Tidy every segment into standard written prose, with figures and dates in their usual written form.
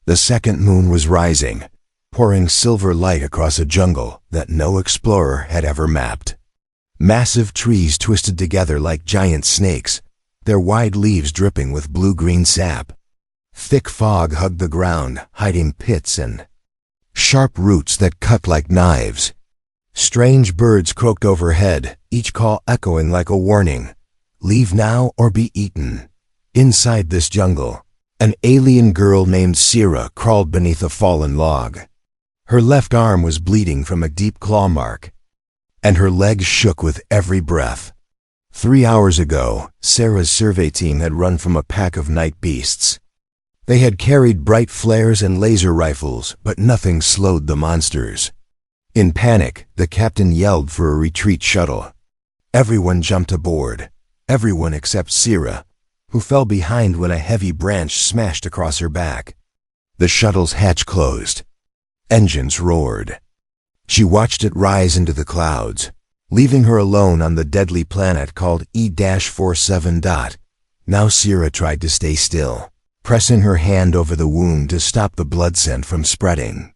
The second moon was rising, pouring silver light across a jungle that no explorer had ever mapped. Massive trees twisted together like giant snakes, their wide leaves dripping with blue-green sap. Thick fog hugged the ground, hiding pits and sharp roots that cut like knives. Strange birds croaked overhead, each call echoing like a warning. Leave now or be eaten. Inside this jungle, an alien girl named Sira crawled beneath a fallen log. Her left arm was bleeding from a deep claw mark, and her legs shook with every breath. 3 hours ago, Sarah's survey team had run from a pack of night beasts. They had carried bright flares and laser rifles, but nothing slowed the monsters. In panic, the captain yelled for a retreat shuttle. Everyone jumped aboard. Everyone except Sira, who fell behind when a heavy branch smashed across her back. The shuttle's hatch closed. Engines roared. She watched it rise into the clouds, leaving her alone on the deadly planet called E-47. Now Sira tried to stay still, pressing her hand over the wound to stop the blood scent from spreading.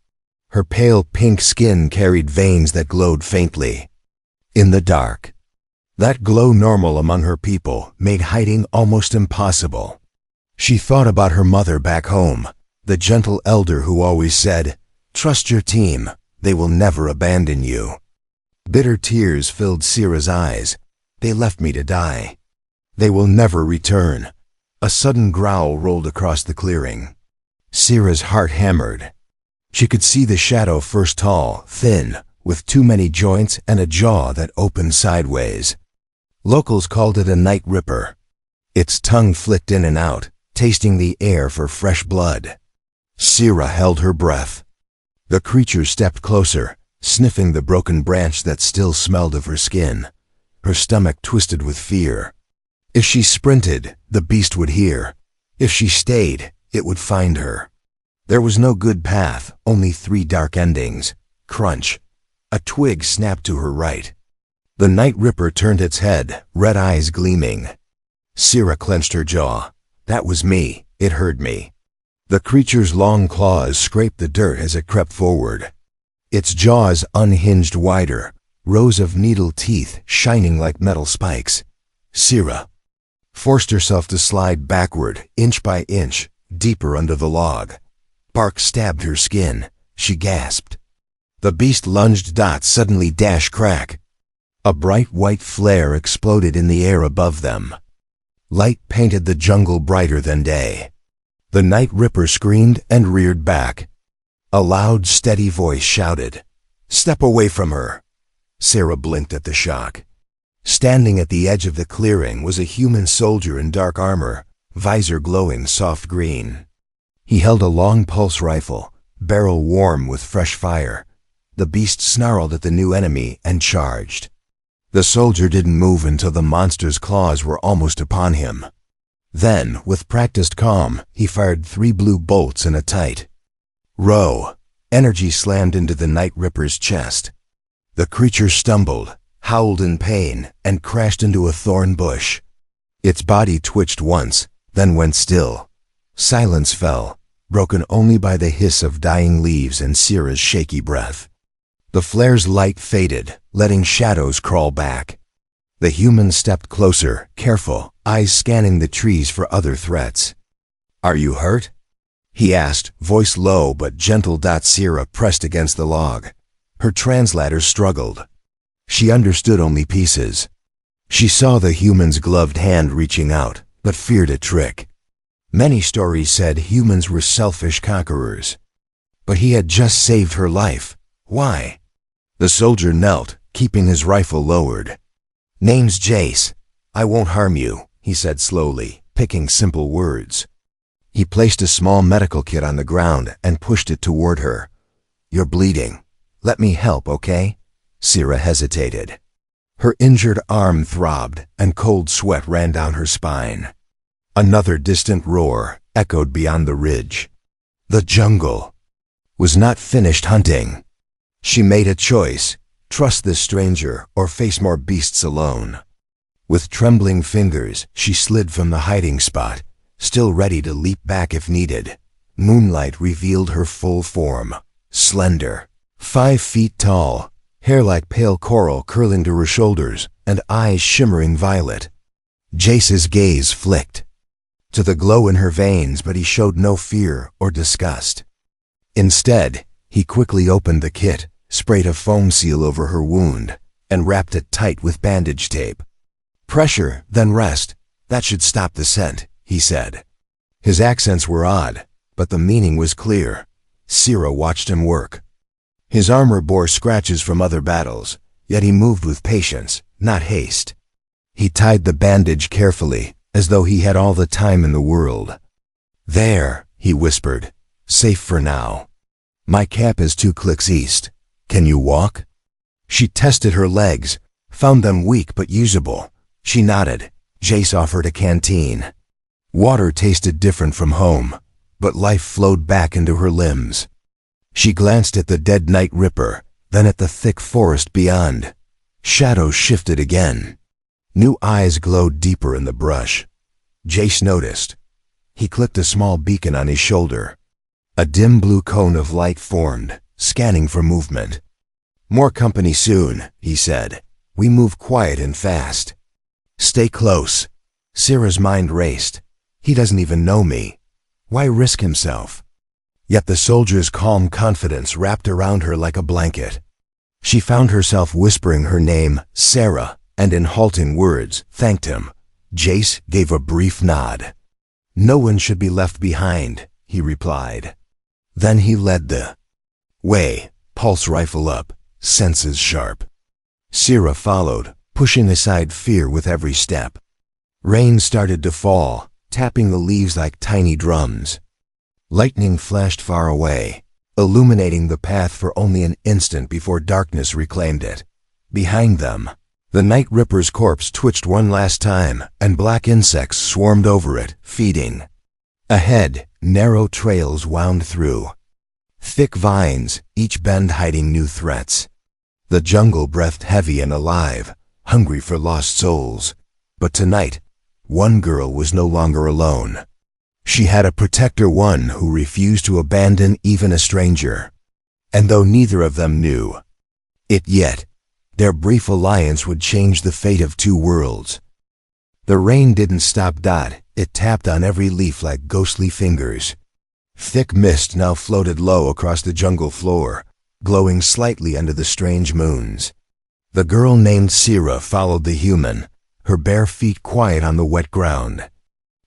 Her pale pink skin carried veins that glowed faintly. In the dark, that glow normal among her people made hiding almost impossible. She thought about her mother back home, the gentle elder who always said, "Trust your team, they will never abandon you." Bitter tears filled Sira's eyes. "They left me to die. They will never return." A sudden growl rolled across the clearing. Sira's heart hammered. She could see the shadow first tall, thin, with too many joints and a jaw that opened sideways. Locals called it a night ripper. Its tongue flicked in and out, tasting the air for fresh blood. Sira held her breath. The creature stepped closer, sniffing the broken branch that still smelled of her skin. Her stomach twisted with fear. If she sprinted, the beast would hear. If she stayed, it would find her. There was no good path, only 3 dark endings. Crunch. A twig snapped to her right. The night ripper turned its head, red eyes gleaming. Sira clenched her jaw. That was me. It heard me. The creature's long claws scraped the dirt as it crept forward. Its jaws unhinged wider, rows of needle teeth shining like metal spikes. Sira forced herself to slide backward, inch by inch, deeper under the log. Bark stabbed her skin. She gasped. The beast lunged. Suddenly dash crack. A bright white flare exploded in the air above them. Light painted the jungle brighter than day. The night ripper screamed and reared back. A loud, steady voice shouted, "Step away from her." Sira blinked at the shock. Standing at the edge of the clearing was a human soldier in dark armor, visor glowing soft green. He held a long pulse rifle, barrel warm with fresh fire. The beast snarled at the new enemy and charged. The soldier didn't move until the monster's claws were almost upon him. Then, with practiced calm, he fired 3 blue bolts in a tight row. Energy slammed into the night ripper's chest. The creature stumbled, howled in pain, and crashed into a thorn bush. Its body twitched once, then went still. Silence fell, broken only by the hiss of dying leaves and Sira's shaky breath. The flare's light faded, letting shadows crawl back. The human stepped closer, careful, eyes scanning the trees for other threats. "Are you hurt?" he asked, voice low but gentle. Sira pressed against the log. Her translator struggled. She understood only pieces. She saw the human's gloved hand reaching out, but feared a trick. Many stories said humans were selfish conquerors. But he had just saved her life. Why? The soldier knelt, keeping his rifle lowered. "Name's Jace. I won't harm you," he said slowly, picking simple words. He placed a small medical kit on the ground and pushed it toward her. "You're bleeding. Let me help, okay?" Sira hesitated. Her injured arm throbbed, and cold sweat ran down her spine. Another distant roar echoed beyond the ridge. The jungle was not finished hunting. She made a choice: trust this stranger or face more beasts alone. With trembling fingers, she slid from the hiding spot, still ready to leap back if needed. Moonlight revealed her full form, slender, 5 feet tall, hair like pale coral curling to her shoulders, and eyes shimmering violet. Jace's gaze flicked to the glow in her veins, but he showed no fear or disgust. Instead, he quickly opened the kit, sprayed a foam seal over her wound, and wrapped it tight with bandage tape. "Pressure, then rest. That should stop the scent," he said. His accents were odd, but the meaning was clear. Sira watched him work. His armor bore scratches from other battles, yet he moved with patience, not haste. He tied the bandage carefully, as though he had all the time in the world. "There," he whispered, "safe for now. My camp is 2 clicks east. Can you walk?" She tested her legs, found them weak but usable. She nodded. Jace offered a canteen. Water tasted different from home, but life flowed back into her limbs. She glanced at the dead Night Ripper, then at the thick forest beyond. Shadows shifted again. New eyes glowed deeper in the brush. Jace noticed. He clicked a small beacon on his shoulder. A dim blue cone of light formed, scanning for movement. "More company soon," he said. "We move quiet and fast." "Stay close." Sira's mind raced. He doesn't even know me. Why risk himself? Yet the soldier's calm confidence wrapped around her like a blanket. She found herself whispering her name, Sarah, and in halting words, thanked him. Jace gave a brief nod. "No one should be left behind," he replied. Then he led the way, pulse rifle up, senses sharp. Sira followed, pushing aside fear with every step. Rain started to fall, tapping the leaves like tiny drums. Lightning flashed far away, illuminating the path for only an instant before darkness reclaimed it. Behind them, the Night Ripper's corpse twitched one last time, and black insects swarmed over it, feeding. Ahead, narrow trails wound through. Thick vines, each bend hiding new threats. The jungle breathed heavy and alive, hungry for lost souls. But tonight, one girl was no longer alone. She had a protector, one who refused to abandon even a stranger. And though neither of them knew it yet, their brief alliance would change the fate of 2 worlds. The rain didn't stop. It tapped on every leaf like ghostly fingers. Thick mist now floated low across the jungle floor, glowing slightly under the strange moons. The girl named Sira followed the human, her bare feet quiet on the wet ground.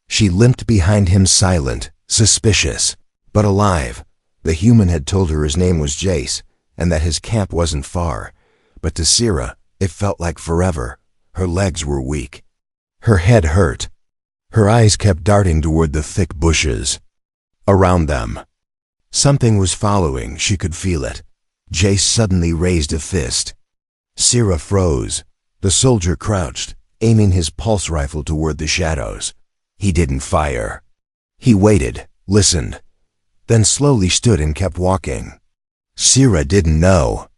She limped behind him, silent, suspicious, but alive. The human had told her his name was Jace, and that his camp wasn't far. But to Sira, it felt like forever. Her legs were weak. Her head hurt. Her eyes kept darting toward the thick bushes. Around them, something was following. She could feel it. Jace suddenly raised a fist. Sira froze. The soldier crouched, aiming his pulse rifle toward the shadows. He didn't fire. He waited, listened, then slowly stood and kept walking. Sira didn't know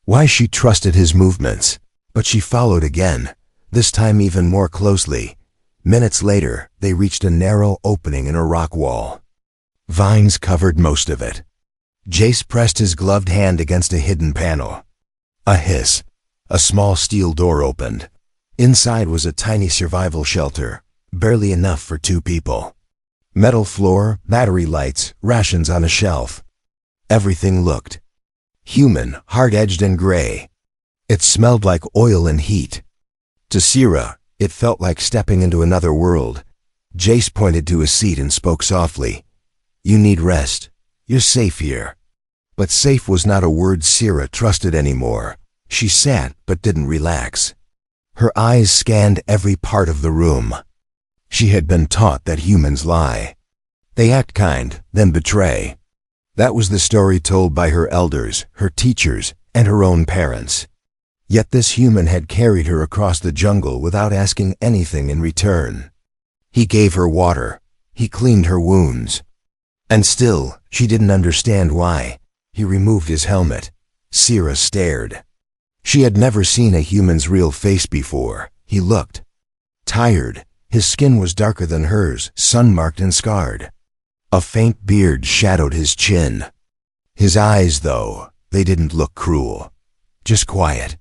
why she trusted his movements, but she followed again, this time even more closely. Minutes later, they reached a narrow opening in a rock wall. Vines covered most of it. Jace pressed his gloved hand against a hidden panel. A hiss. A small steel door opened. Inside was a tiny survival shelter, barely enough for 2 people. Metal floor, battery lights, rations on a shelf. Everything looked human, hard-edged and gray. It smelled like oil and heat. To Sira, it felt like stepping into another world. Jace pointed to a seat and spoke softly. "You need rest. You're safe here." But safe was not a word Sira trusted anymore. She sat but didn't relax. Her eyes scanned every part of the room. She had been taught that humans lie. They act kind, then betray. That was the story told by her elders, her teachers, and her own parents. Yet this human had carried her across the jungle without asking anything in return. He gave her water. He cleaned her wounds. And still, she didn't understand why. He removed his helmet. Sira stared. She had never seen a human's real face before. He looked tired. His skin was darker than hers, sun-marked and scarred. A faint beard shadowed his chin. His eyes, though, they didn't look cruel, just quiet.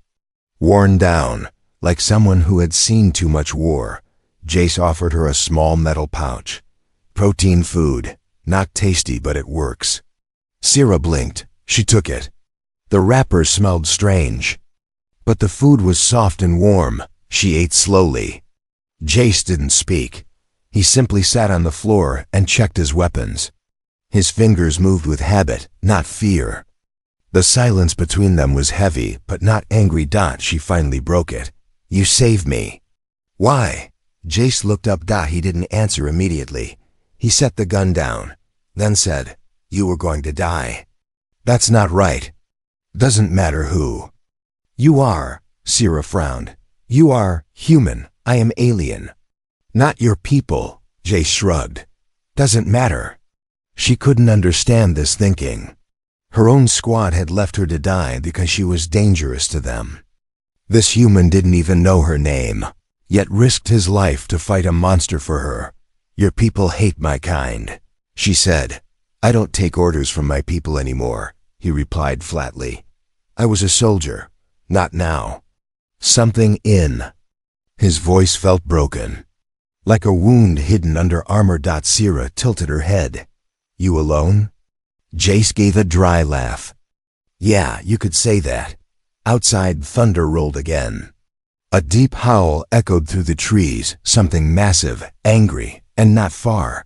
Worn down, like someone who had seen too much war, Jace offered her a small metal pouch. Protein food, not tasty, but it works. Sierra blinked. She took it. The wrapper smelled strange, but the food was soft and warm. She ate slowly. Jace didn't speak. He simply sat on the floor and checked his weapons. His fingers moved with habit, not fear. The silence between them was heavy, but not angry. She finally broke it. You saved me. Why? Jace looked up. He didn't answer immediately. He set the gun down, then said, You were going to die. That's not right. Doesn't matter who. You are, Sierra frowned. You are human. I am alien. Not your people, Jace shrugged. Doesn't matter. She couldn't understand this thinking. Her own squad had left her to die because she was dangerous to them. This human didn't even know her name, yet risked his life to fight a monster for her. Your people hate my kind, she said. I don't take orders from my people anymore, he replied flatly. I was a soldier, not now. Something in. His voice felt broken, like a wound hidden under armor. Sierra tilted her head. You alone? Jace gave a dry laugh. Yeah, you could say that. Outside, thunder rolled again. A deep howl echoed through the trees, something massive, angry, and not far.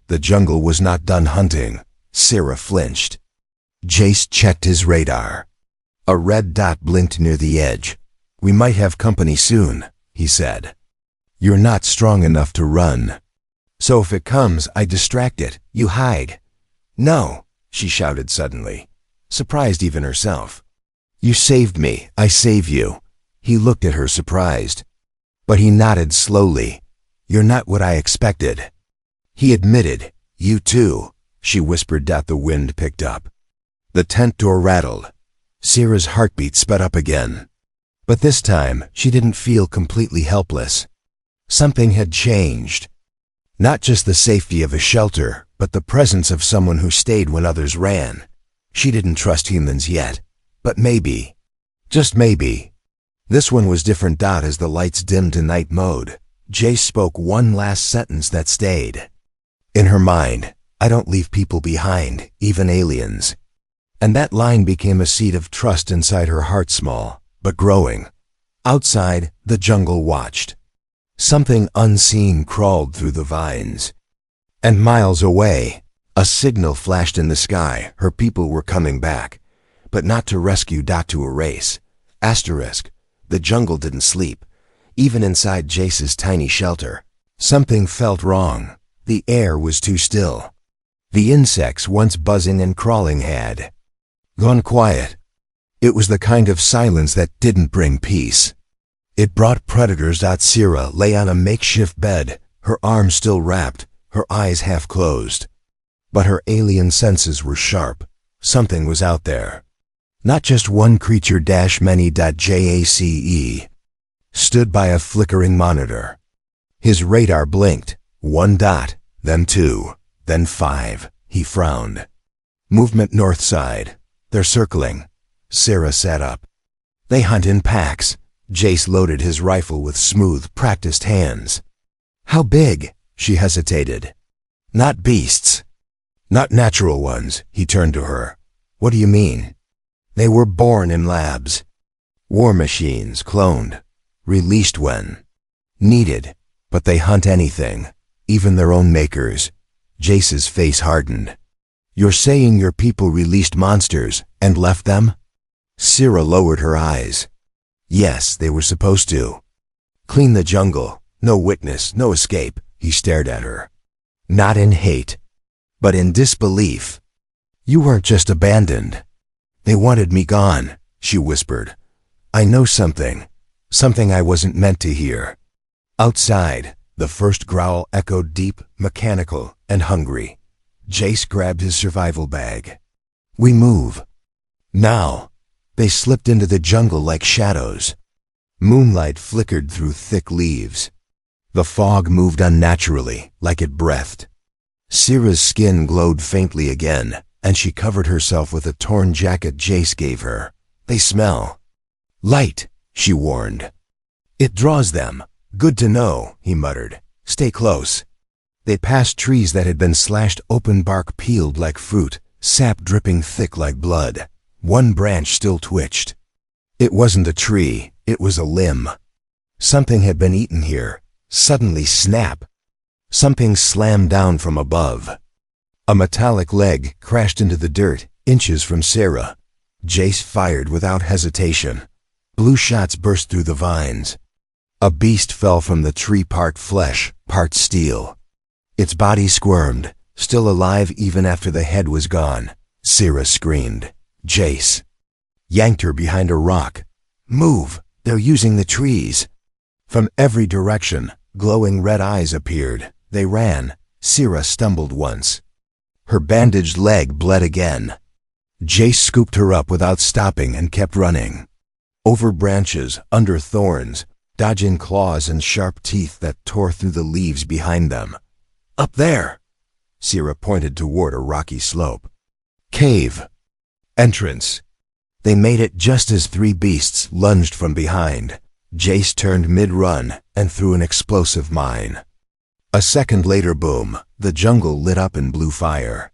The jungle was not done hunting. Sierra flinched. Jace checked his radar. A red dot blinked near the edge. We might have company soon, he said. You're not strong enough to run. So if it comes, I distract it. You hide. No, she shouted suddenly, surprised even herself. You saved me. I save you. He looked at her surprised. But he nodded slowly. You're not what I expected. He admitted. You too, she whispered. The wind picked up. The tent door rattled. Sierra's heartbeat sped up again. But this time, she didn't feel completely helpless. Something had changed. Not just the safety of a shelter, but the presence of someone who stayed when others ran. She didn't trust humans yet, but maybe, just maybe. This one was different. As the lights dimmed to night mode, Jace spoke one last sentence that stayed. In her mind, I don't leave people behind, even aliens. And that line became a seed of trust inside her heart, small, but growing. Outside, the jungle watched. Something unseen crawled through the vines. And miles away, a signal flashed in the sky. Her people were coming back, but not to rescue. To erase. Asterisk. The jungle didn't sleep, even inside Jace's tiny shelter. Something felt wrong. The air was too still. The insects, once buzzing and crawling, had gone quiet. It was the kind of silence that didn't bring peace. It brought predators. Sierra lay on a makeshift bed, her arms still wrapped, her eyes half closed. But her alien senses were sharp. Something was out there. Not just one creature. Many. Jace stood by a flickering monitor. His radar blinked. 1 dot, then 2, then 5. He frowned. Movement north side. They're circling. Sierra sat up. They hunt in packs. Jace loaded his rifle with smooth, practiced hands. How big? She hesitated. Not beasts. Not natural ones. He turned to her. What do you mean? They were born in labs. War machines, cloned. Released when needed. But they hunt anything, even their own makers. Jace's face hardened. You're saying your people released monsters and left them? Sierra lowered her eyes. Yes, they were supposed to. Clean the jungle. No witness, no escape. He stared at her. Not in hate, but in disbelief. You weren't just abandoned. They wanted me gone, she whispered. I know something I wasn't meant to hear. Outside, the first growl echoed deep, mechanical, and hungry. Jace grabbed his survival bag. We move. Now. They slipped into the jungle like shadows. Moonlight flickered through thick leaves. The fog moved unnaturally, like it breathed. Syrah's skin glowed faintly again, and she covered herself with a torn jacket Jace gave her. They smell. Light, she warned. It draws them. Good to know, he muttered. Stay close. They passed trees that had been slashed open, bark peeled like fruit, sap dripping thick like blood. One branch still twitched. It wasn't a tree, it was a limb. Something had been eaten here. Suddenly, snap. Something slammed down from above. A metallic leg crashed into the dirt, inches from Syrah. Jace fired without hesitation. Blue shots burst through the vines. A beast fell from the tree, part flesh, part steel. Its body squirmed, still alive even after the head was gone. Syrah screamed. Jace yanked her behind a rock. Move! They're using the trees. From every direction, glowing red eyes appeared. They ran. Syrah stumbled once. Her bandaged leg bled again. Jace scooped her up without stopping and kept running. Over branches, under thorns, dodging claws and sharp teeth that tore through the leaves behind them. Up there! Syrah pointed toward a rocky slope. Cave. Entrance. They made it just as three beasts lunged from behind. Jace turned mid-run and threw an explosive mine. A second later, boom, the jungle lit up in blue fire.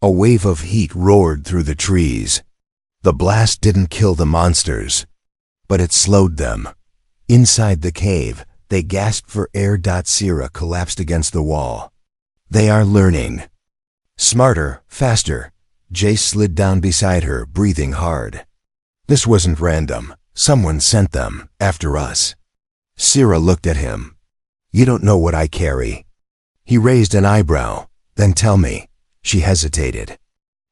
A wave of heat roared through the trees. The blast didn't kill the monsters, but it slowed them. Inside the cave, they gasped for air. Syrah collapsed against the wall. They are learning. Smarter, faster. Jace slid down beside her, breathing hard. This wasn't random. Someone sent them, after us. Syrah looked at him. You don't know what I carry. He raised an eyebrow. Then tell me. She hesitated.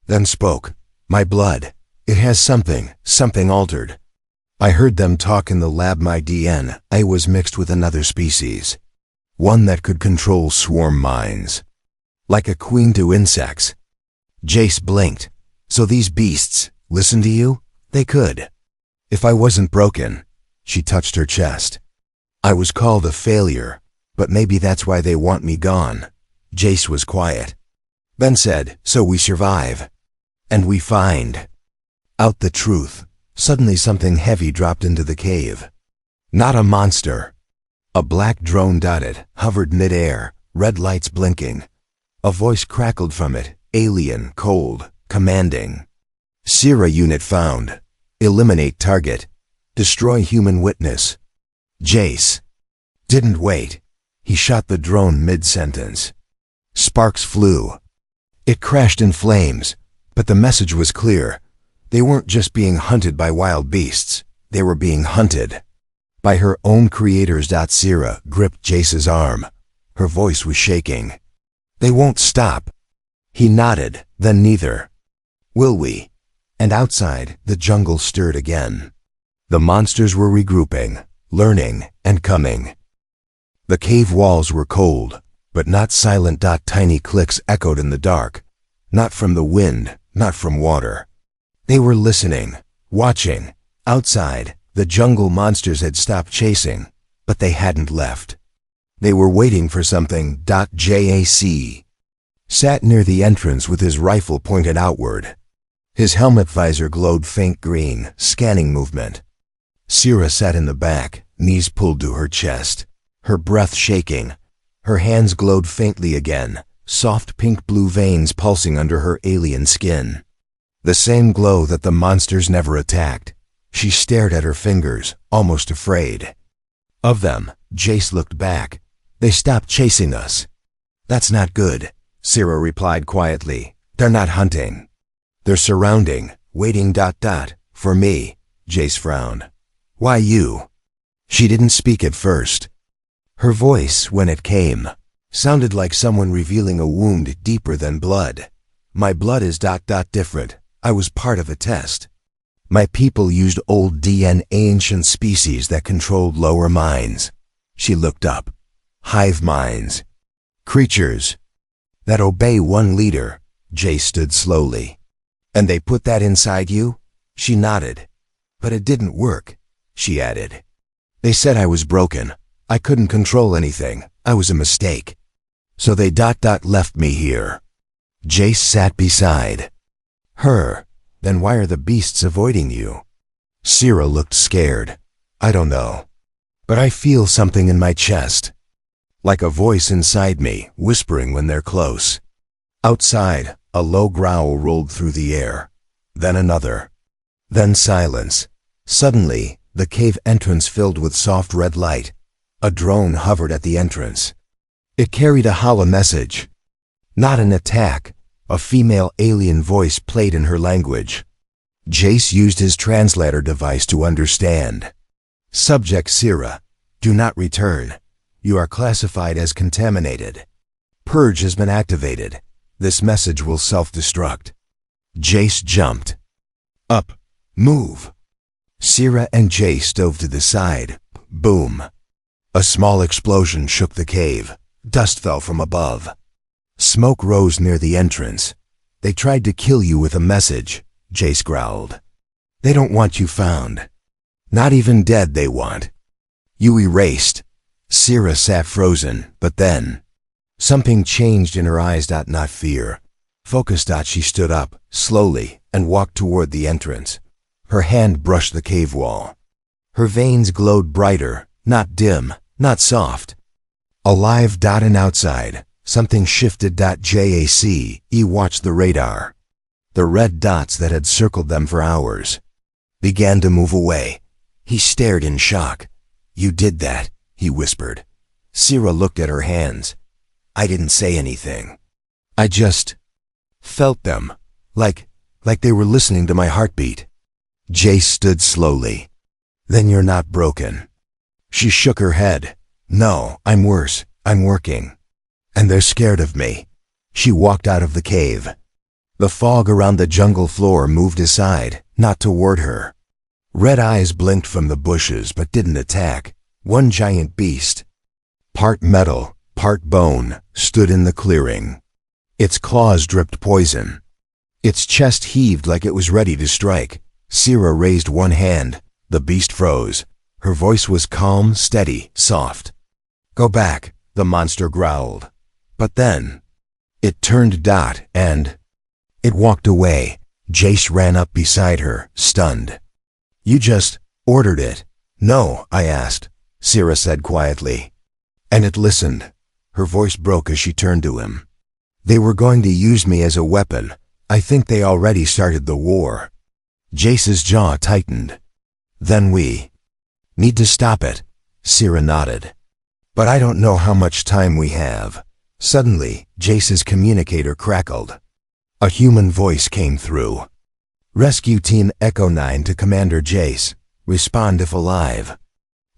Then spoke. My blood. It has something altered. I heard them talk in the lab. My DNA was mixed with another species. One that could control swarm minds. Like a queen to insects. Jace blinked. So these beasts, listen to you? They could. If I wasn't broken. She touched her chest. I was called a failure, but maybe that's why they want me gone. Jace was quiet. Then said, so we survive. And we find out the truth. Suddenly something heavy dropped into the cave. Not a monster. A black drone dotted, hovered mid-air, red lights blinking. A voice crackled from it, alien, cold, commanding. Syrah unit found. Eliminate target. Destroy human witness. Jace didn't wait. He shot the drone mid-sentence. Sparks flew. It crashed in flames, but the message was clear. They weren't just being hunted by wild beasts. They were being hunted by her own creators. Syrah gripped Jace's arm. Her voice was shaking. They won't stop. He nodded, then neither. Will we? And outside, the jungle stirred again. The monsters were regrouping, learning, and coming. The cave walls were cold, but not silent. Tiny clicks echoed in the dark. Not from the wind, not from water. They were listening, watching. Outside, the jungle monsters had stopped chasing, but they hadn't left. They were waiting for something. Jac sat near the entrance with his rifle pointed outward. His helmet visor glowed faint green, scanning movement. Syrah sat in the back, knees pulled to her chest, her breath shaking. Her hands glowed faintly again, soft pink-blue veins pulsing under her alien skin. The same glow that the monsters never attacked. She stared at her fingers, almost afraid. Of them, Jace looked back. They stopped chasing us. That's not good, Syrah replied quietly. They're not hunting. They're surrounding, waiting. For me, Jace frowned. Why you? She didn't speak at first. Her voice, when it came, sounded like someone revealing a wound deeper than blood. My blood is different. I was part of a test. My people used old DNA, ancient species that controlled lower minds. She looked up. Hive minds. Creatures that obey one leader. Jace stood slowly. And they put that inside you? She nodded. But it didn't work, she added. They said I was broken. I couldn't control anything. I was a mistake. So they left me here. Jace sat beside her. Then why are the beasts avoiding you? Sierra looked scared. I don't know. But I feel something in my chest. Like a voice inside me, whispering when they're close. Outside, a low growl rolled through the air. Then another. Then silence. Suddenly, the cave entrance filled with soft red light. A drone hovered at the entrance. It carried a hollow message. Not an attack. A female alien voice played in her language. Jace used his translator device to understand. Subject Sierra, do not return. You are classified as contaminated. Purge has been activated. This message will self-destruct. Jace jumped. Up. Move. Sierra and Jace dove to the side. Boom. A small explosion shook the cave. Dust fell from above. Smoke rose near the entrance. They tried to kill you with a message, Jace growled. They don't want you found. Not even dead they want. You erased. Sierra sat frozen, but then something changed in her eyes. Not fear. Focus. She stood up, slowly, and walked toward the entrance. Her hand brushed the cave wall. Her veins glowed brighter, not dim, not soft. Alive. And outside, something shifted. Jace watched the radar. The red dots that had circled them for hours began to move away. He stared in shock. You did that, he whispered. Sierra looked at her hands. I didn't say anything. I just felt them, like they were listening to my heartbeat. Jace stood slowly. Then you're not broken. She shook her head. No, I'm worse. I'm working. And they're scared of me. She walked out of the cave. The fog around the jungle floor moved aside, not toward her. Red eyes blinked from the bushes but didn't attack. One giant beast, part metal, part bone, stood in the clearing. Its claws dripped poison. Its chest heaved like it was ready to strike. Sierra raised one hand. The beast froze. Her voice was calm, steady, soft. Go back, the monster growled. But then it turned and it walked away. Jace ran up beside her, stunned. You just ordered it. No, I asked, Sierra said quietly. And it listened. Her voice broke as she turned to him. They were going to use me as a weapon. I think they already started the war. Jace's jaw tightened. Then we need to stop it, Sierra nodded. But I don't know how much time we have. Suddenly, Jace's communicator crackled. A human voice came through. Rescue Team Echo 9 to Commander Jace. Respond if alive.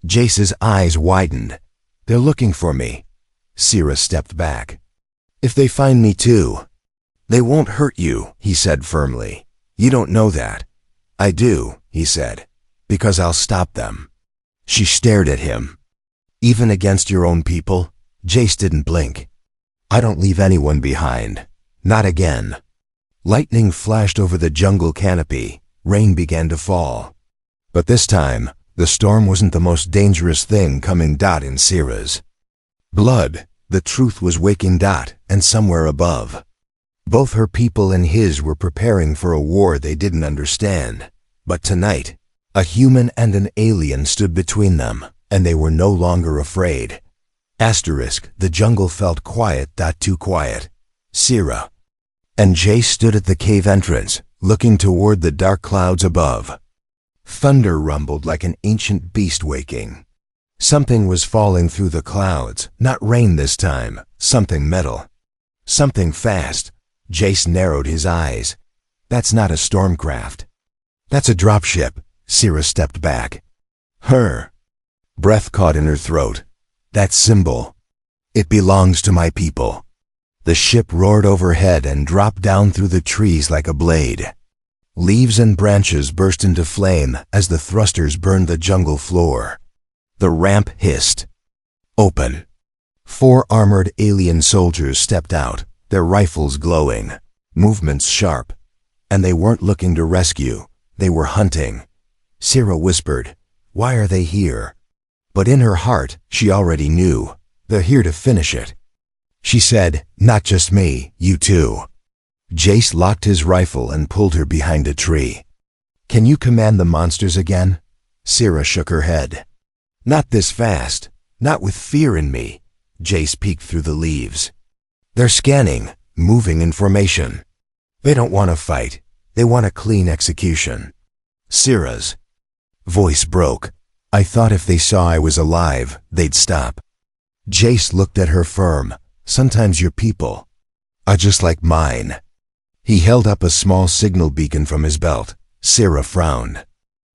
Jace's eyes widened. They're looking for me. Sierra stepped back. If they find me too, they won't hurt you, he said firmly. You don't know that. I do, he said, because I'll stop them. She stared at him. Even against your own people? Jace didn't blink. I don't leave anyone behind. Not again. Lightning flashed over the jungle canopy. Rain began to fall. But this time, the storm wasn't the most dangerous thing coming in Sierra's blood. The truth was waking and somewhere above. Both her people and his were preparing for a war they didn't understand. But tonight, a human and an alien stood between them, and they were no longer afraid. The jungle felt quiet. Too quiet. Sierra and Jace stood at the cave entrance, looking toward the dark clouds above. Thunder rumbled like an ancient beast waking. Something was falling through the clouds, not rain this time, something metal. Something fast. Jace narrowed his eyes. That's not a stormcraft. That's a dropship. Sierra stepped back. Her breath caught in her throat. That symbol. It belongs to my people. The ship roared overhead and dropped down through the trees like a blade. Leaves and branches burst into flame as the thrusters burned the jungle floor. The ramp hissed open. 4 armored alien soldiers stepped out, their rifles glowing, movements sharp. And they weren't looking to rescue, they were hunting. Sierra whispered, "Why are they here?" But in her heart, she already knew. They're here to finish it. She said, "Not just me, you too." Jace locked his rifle and pulled her behind a tree. "Can you command the monsters again?" Sira shook her head. "Not this fast, not with fear in me." Jace peeked through the leaves. "They're scanning, moving in formation. They don't want to fight, they want a clean execution." Sira's voice broke. "I thought if they saw I was alive, they'd stop." Jace looked at her firm. "Sometimes your people are just like mine." He held up a small signal beacon from his belt. Sira frowned.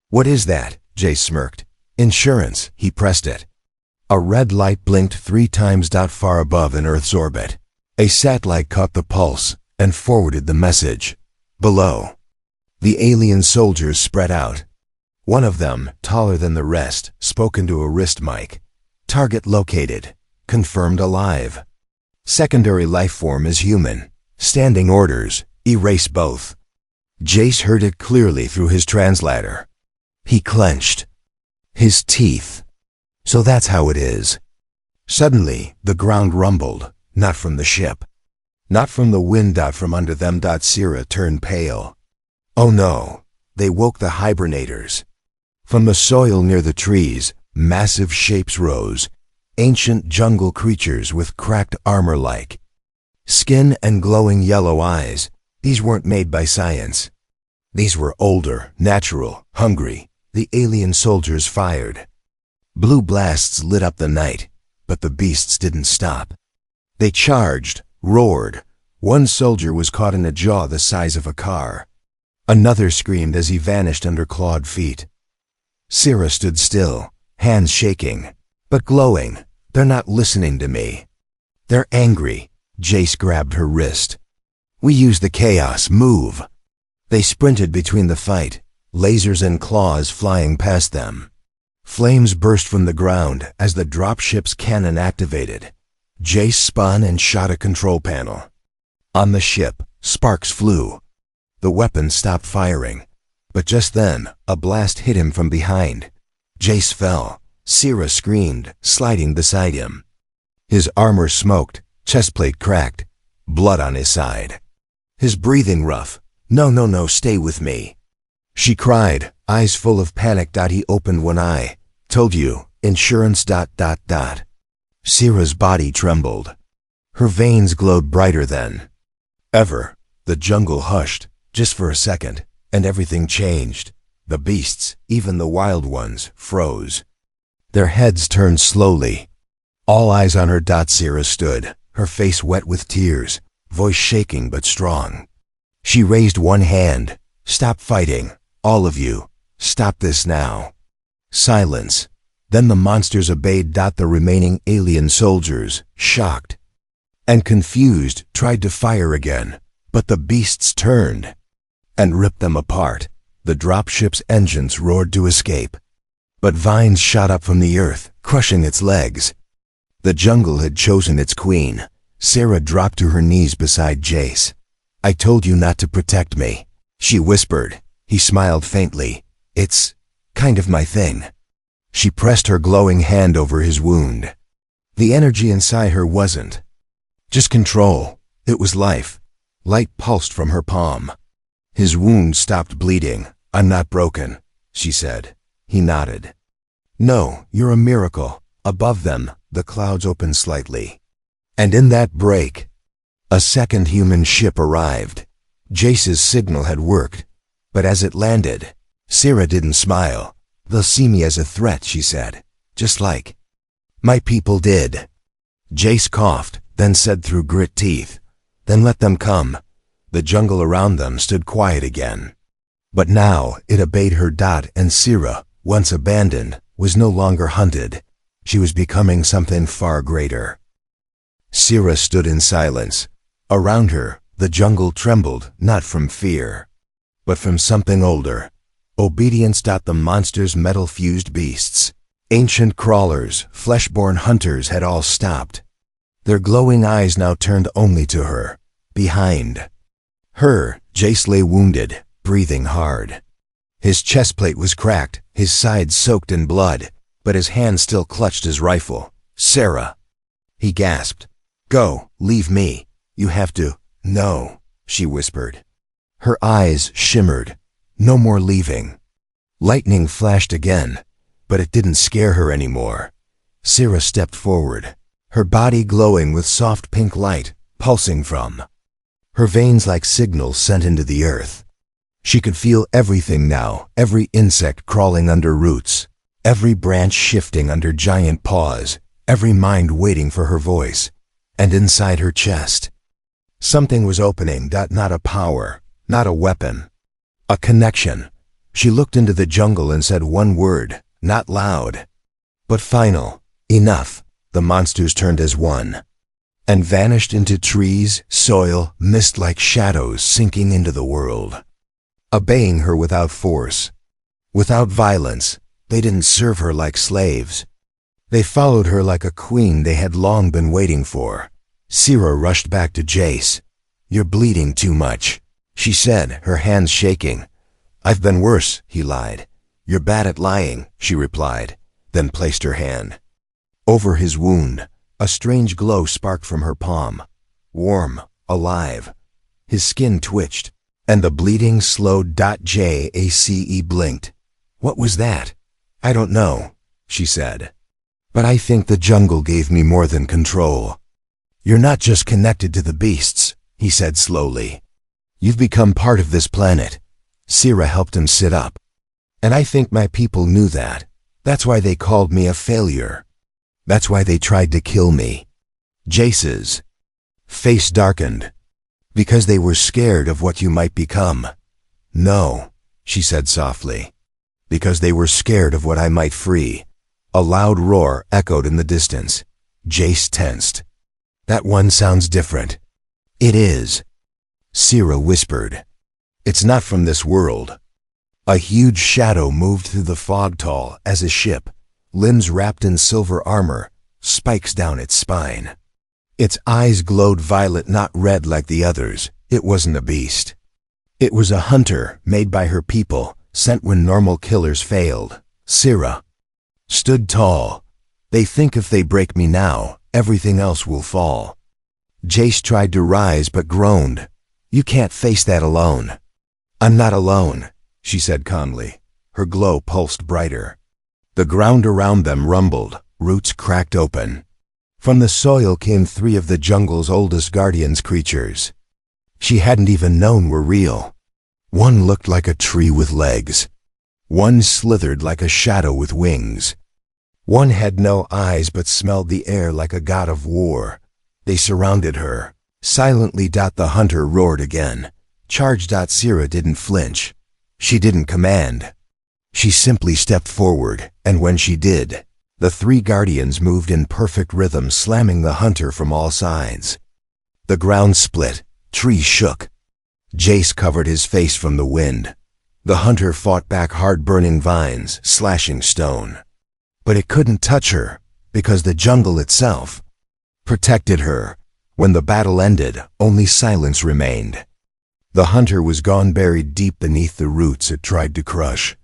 "What is that?" Jace smirked. "Insurance." He pressed it. A red light blinked 3 times. Far above in Earth's orbit, a satellite caught the pulse and forwarded the message. Below, the alien soldiers spread out. One of them, taller than the rest, spoke into a wrist mic. "Target located. Confirmed alive. Secondary life form is human. Standing orders. Erase both." Jace heard it clearly through his translator. He clenched his teeth. So that's how it is. Suddenly, the ground rumbled, not from the ship, not from the wind. From under them. Sira turned pale. Oh no, they woke the hibernators. From the soil near the trees, massive shapes rose, ancient jungle creatures with cracked armor-like skin and glowing yellow eyes. These weren't made by science. These were older, natural, hungry. The alien soldiers fired. Blue blasts lit up the night, but the beasts didn't stop. They charged, roared. One soldier was caught in a jaw the size of a car. Another screamed as he vanished under clawed feet. Sira stood still, hands shaking, but glowing. "They're not listening to me. They're angry." Jace grabbed her wrist. "We use the chaos. Move." They sprinted between the fight, lasers and claws flying past them. Flames burst from the ground as the dropship's cannon activated. Jace spun and shot a control panel. On the ship, sparks flew. The weapon stopped firing. But just then, a blast hit him from behind. Jace fell. Sira screamed, sliding beside him. His armor smoked, chestplate cracked, blood on his side. His breathing rough. No, stay with me," she cried, eyes full of panic. He opened one eye. "Told you, insurance. Sira's body trembled. Her veins glowed brighter than ever. The jungle hushed, just for a second, and everything changed. The beasts, even the wild ones, froze. Their heads turned slowly. All eyes on her. Sira stood, her face wet with tears, voice shaking but strong. She raised one hand. "Stop fighting, all of you. Stop this now." Silence. Then the monsters obeyed. The remaining alien soldiers, shocked and confused, tried to fire again, but the beasts turned and ripped them apart. The dropship's engines roared to escape, but vines shot up from the earth, crushing its legs. The jungle had chosen its queen. Sira dropped to her knees beside Jace. "I told you not to protect me," she whispered. He smiled faintly. "It's kind of my thing." She pressed her glowing hand over his wound. The energy inside her wasn't just control. It was life. Light pulsed from her palm. His wound stopped bleeding. "I'm not broken," she said. He nodded. "No, you're a miracle." Above them, the clouds opened slightly. And in that break, a second human ship arrived. Jace's signal had worked, but as it landed, Sira didn't smile. "They'll see me as a threat," she said, "just like my people did." Jace coughed, then said through grit teeth, "Then let them come." The jungle around them stood quiet again. But now it obeyed her. And Sira, once abandoned, was no longer hunted. She was becoming something far greater. Sira stood in silence. Around her, the jungle trembled, not from fear, but from something older. Obedience. The monsters, metal-fused beasts, ancient crawlers, flesh-born hunters had all stopped. Their glowing eyes now turned only to her. Behind her, Jace lay wounded, breathing hard. His chestplate was cracked, his sides soaked in blood, but his hand still clutched his rifle. "Sira," he gasped. Go, leave me. You have to. No, she whispered. Her eyes shimmered. No more leaving. Lightning flashed again, but it didn't scare her anymore. Sira stepped forward, her body glowing with soft pink light, pulsing from her veins like signals sent into the earth. She could feel everything now, every insect crawling under roots, every branch shifting under giant paws, every mind waiting for her voice. And inside her chest, something was opening, not a power, not a weapon, a connection. She looked into the jungle and said one word, not loud, but final. Enough. The monsters turned as one and vanished into trees, soil, mist like shadows sinking into the world. Obeying her without force, without violence, they didn't serve her like slaves. They followed her like a queen they had long been waiting for. Sira rushed back to Jace. You're bleeding too much, she said, her hands shaking. I've been worse, he lied. You're bad at lying, she replied, then placed her hand over his wound. A strange glow sparked from her palm. Warm, alive. His skin twitched, and the bleeding slowed. Jace blinked. What was that? I don't know, she said. But I think the jungle gave me more than control. You're not just connected to the beasts, he said slowly. You've become part of this planet. Sira helped him sit up. And I think my people knew that. That's why they called me a failure. That's why they tried to kill me. Jace's face darkened. Because they were scared of what you might become. No, she said softly. Because they were scared of what I might free. A loud roar echoed in the distance. Jace tensed. That one sounds different. It is. Sira whispered. It's not from this world. A huge shadow moved through the fog tall as a ship, limbs wrapped in silver armor, spikes down its spine. Its eyes glowed violet, not red like the others. It wasn't a beast. It was a hunter made by her people, sent when normal killers failed. Sira stood tall. They think if they break me now, everything else will fall. Jace tried to rise but groaned. You can't face that alone. I'm not alone, she said calmly. Her glow pulsed brighter. The ground around them rumbled, roots cracked open. From the soil came 3 of the jungle's oldest guardians creatures. She hadn't even known were real. One looked like a tree with legs. One slithered like a shadow with wings. One had no eyes but smelled the air like a god of war. They surrounded her. Silently. The hunter roared again. Charge. Sira didn't flinch. She didn't command. She simply stepped forward, and when she did, the 3 guardians moved in perfect rhythm, slamming the hunter from all sides. The ground split. Trees shook. Jace covered his face from the wind. The hunter fought back, hard burning vines, slashing stone. But it couldn't touch her, because the jungle itself protected her. When the battle ended, only silence remained. The hunter was gone, buried deep beneath the roots it tried to crush.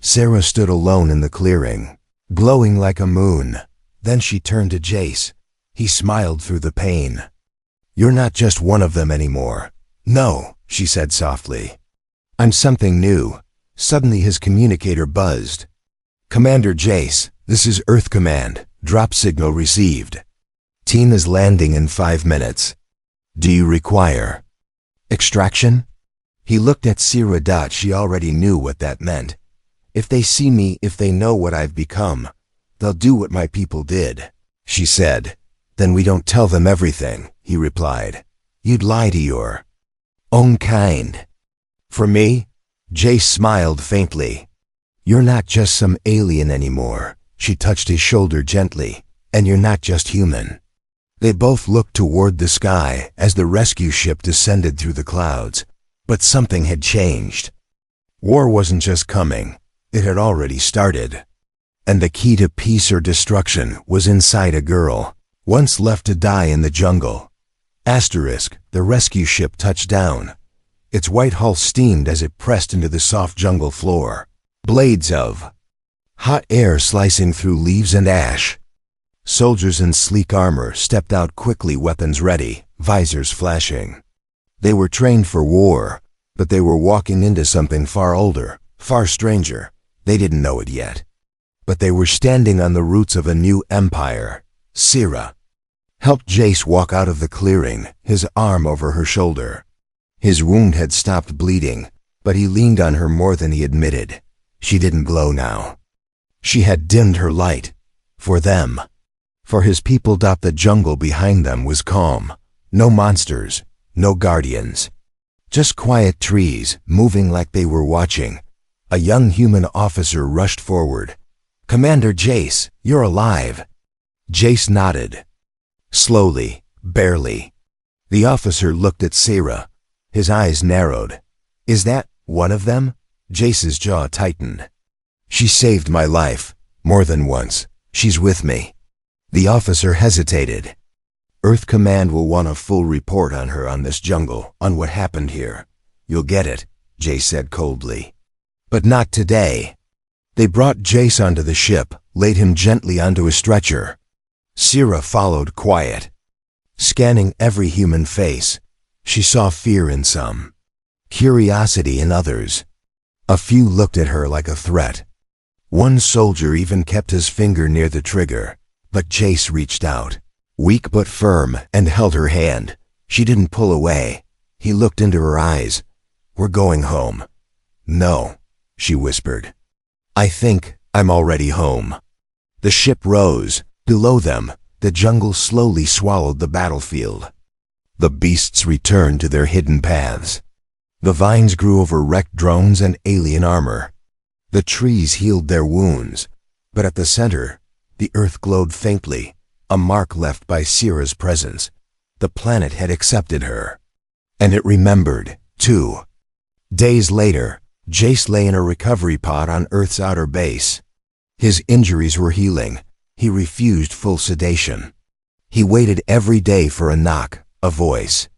Sira stood alone in the clearing, glowing like a moon. Then she turned to Jace. He smiled through the pain. You're not just one of them anymore. No, she said softly. I'm something new. Suddenly his communicator buzzed. Commander Jace, this is Earth Command. Drop signal received. Team is landing in 5 minutes. Do you require extraction? He looked at Sira. She already knew what that meant. If they see me, if they know what I've become, they'll do what my people did, she said. Then we don't tell them everything, he replied. You'd lie to your own kind. For me? Jace smiled faintly. You're not just some alien anymore. She touched his shoulder gently. And you're not just human. They both looked toward the sky as the rescue ship descended through the clouds. But something had changed. War wasn't just coming. It had already started. And the key to peace or destruction was inside a girl, once left to die in the jungle. Asterisk, the rescue ship touched down. Its white hull steamed as it pressed into the soft jungle floor. Blades of hot air slicing through leaves and ash. Soldiers in sleek armor stepped out quickly, weapons ready, visors flashing. They were trained for war, but they were walking into something far older, far stranger. They didn't know it yet. But they were standing on the roots of a new empire. Sira helped Jace walk out of the clearing, his arm over her shoulder. His wound had stopped bleeding, but he leaned on her more than he admitted. She didn't glow now. She had dimmed her light. For them. For his people. The jungle behind them was calm. No monsters, no guardians. Just quiet trees, moving like they were watching. A young human officer rushed forward. "Commander Jace, you're alive." Jace nodded. Slowly, barely. The officer looked at Sira. His eyes narrowed. "Is that one of them?" Jace's jaw tightened. "She saved my life, more than once. She's with me." The officer hesitated. "Earth Command will want a full report on her, on this jungle, on what happened here." "You'll get it," Jace said coldly. "But not today." They brought Jace onto the ship, laid him gently onto a stretcher. Sira followed, quiet. Scanning every human face, she saw fear in some, curiosity in others. A few looked at her like a threat. One soldier even kept his finger near the trigger, but Jace reached out, weak but firm, and held her hand. She didn't pull away. He looked into her eyes. "We're going home." "No," she whispered. "I think I'm already home." The ship rose. Below them, the jungle slowly swallowed the battlefield. The beasts returned to their hidden paths. The vines grew over wrecked drones and alien armor. The trees healed their wounds, but at the center, the earth glowed faintly, a mark left by Sira's presence. The planet had accepted her. And it remembered, too. Days later, Jace lay in a recovery pod on Earth's outer base. His injuries were healing. He refused full sedation. He waited every day for a knock, a voice.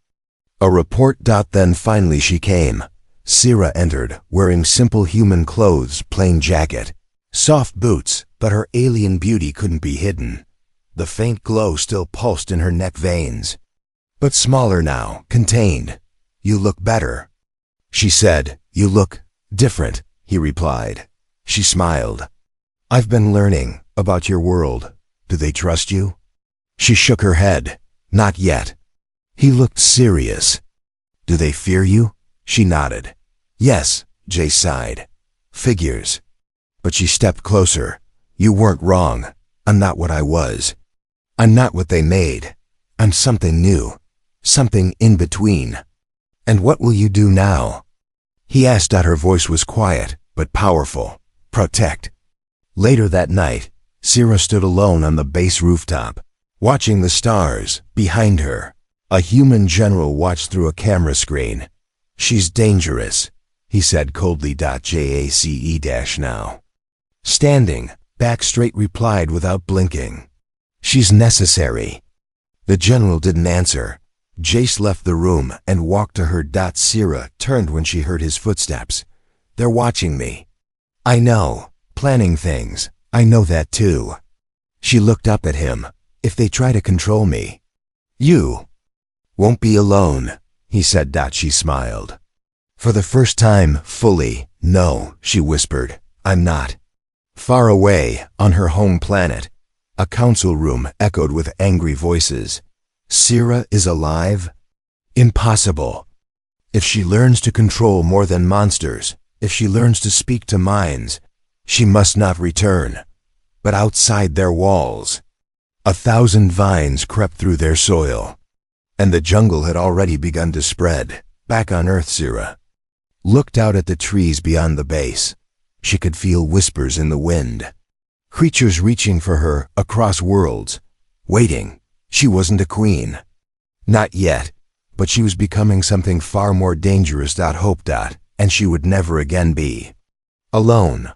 A report. Then finally she came. Sira entered, wearing simple human clothes, plain jacket, soft boots, but her alien beauty couldn't be hidden. The faint glow still pulsed in her neck veins. But smaller now, contained. "You look better," she said. "You look different," he replied. She smiled. "I've been learning about your world. Do they trust you?" She shook her head. "Not yet." He looked serious. "Do they fear you?" She nodded. "Yes," Jay sighed. "Figures." But she stepped closer. "You weren't wrong. I'm not what I was. I'm not what they made. I'm something new. Something in between." "And what will you do now?" he asked. Her voice was quiet, but powerful. "Protect." Later that night, Sira stood alone on the base rooftop, watching the stars behind her. A human general watched through a camera screen. "She's dangerous," he said coldly. Jace-now. Standing, back straight, replied without blinking. "She's necessary." The general didn't answer. Jace left the room and walked to her. Sira turned when she heard his footsteps. "They're watching me." "I know. Planning things. I know that too." She looked up at him. "If they try to control me, you won't be alone," he said. She smiled. "For the first time, fully, no," she whispered. "I'm not." Far away, on her home planet, a council room echoed with angry voices. "Sira is alive? Impossible. If she learns to control more than monsters, if she learns to speak to minds, she must not return." But outside their walls, 1,000 vines crept through their soil, and the jungle had already begun to spread. Back on Earth, Sira looked out at the trees beyond the base. She could feel whispers in the wind. Creatures reaching for her across worlds, waiting. She wasn't a queen. Not yet, but she was becoming something far more dangerous. Hope. And she would never again be alone